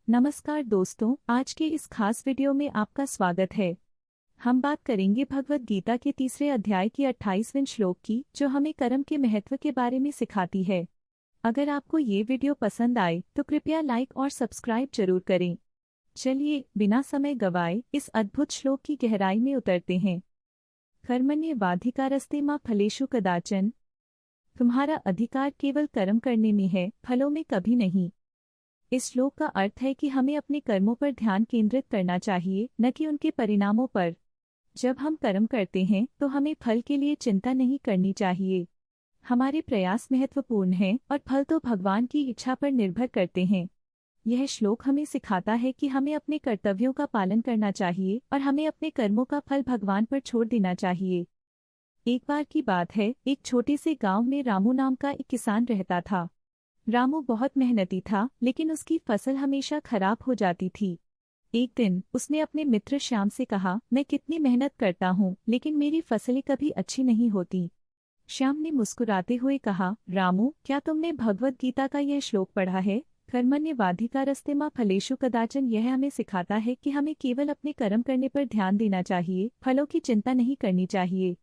नमस्कार दोस्तों, आज के इस खास वीडियो में आपका स्वागत है। हम बात करेंगे भगवद गीता के तीसरे अध्याय की 28वें श्लोक की, जो हमें कर्म के महत्व के बारे में सिखाती है। अगर आपको ये वीडियो पसंद आए तो कृपया लाइक और सब्सक्राइब जरूर करें। चलिए बिना समय गवाए इस अद्भुत श्लोक की गहराई में उतरते हैं। कर्मण्येवाधिकारस्ते मा फलेषु कदाचन। तुम्हारा अधिकार केवल कर्म करने में है, फलों में कभी नहीं। इस श्लोक का अर्थ है कि हमें अपने कर्मों पर ध्यान केंद्रित करना चाहिए, न कि उनके परिणामों पर। जब हम कर्म करते हैं तो हमें फल के लिए चिंता नहीं करनी चाहिए। हमारे प्रयास महत्वपूर्ण हैं और फल तो भगवान की इच्छा पर निर्भर करते हैं। यह श्लोक हमें सिखाता है कि हमें अपने कर्तव्यों का पालन करना चाहिए और हमें अपने कर्मों का फल भगवान पर छोड़ देना चाहिए। एक बार की बात है, एक छोटे से गांव में रामू नाम का एक किसान रहता था। रामू बहुत मेहनती था, लेकिन उसकी फसल हमेशा खराब हो जाती थी। एक दिन उसने अपने मित्र श्याम से कहा, मैं कितनी मेहनत करता हूँ लेकिन मेरी फसलें कभी अच्छी नहीं होती। श्याम ने मुस्कुराते हुए कहा, रामू, क्या तुमने भगवद गीता का यह श्लोक पढ़ा है? कर्मण्येवाधिकारस्ते मा फलेषु कदाचन। यह हमें सिखाता है कि हमें केवल अपने कर्म करने पर ध्यान देना चाहिए, फलों की चिंता नहीं करनी चाहिए।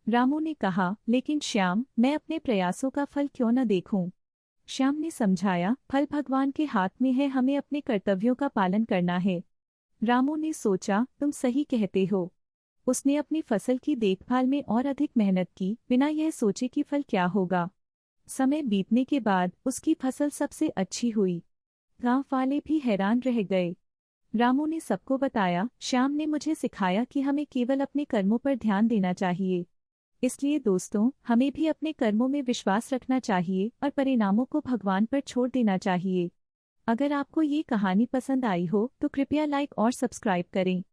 रामू ने कहा, लेकिन श्याम, मैं अपने प्रयासों का फल क्यों न देखूं? श्याम ने समझाया, फल भगवान के हाथ में है, हमें अपने कर्तव्यों का पालन करना है। रामू ने सोचा, तुम सही कहते हो। उसने अपनी फसल की देखभाल में और अधिक मेहनत की, बिना यह सोचे कि फल क्या होगा। समय बीतने के बाद उसकी फसल सबसे अच्छी हुई। गांव वाले भी हैरान रह गए। रामू ने सबको बताया, श्याम ने मुझे सिखाया कि हमें केवल अपने कर्मों पर ध्यान देना चाहिए। इसलिए दोस्तों, हमें भी अपने कर्मों में विश्वास रखना चाहिए और परिणामों को भगवान पर छोड़ देना चाहिए। अगर आपको ये कहानी पसंद आई हो तो कृपया लाइक और सब्सक्राइब करें।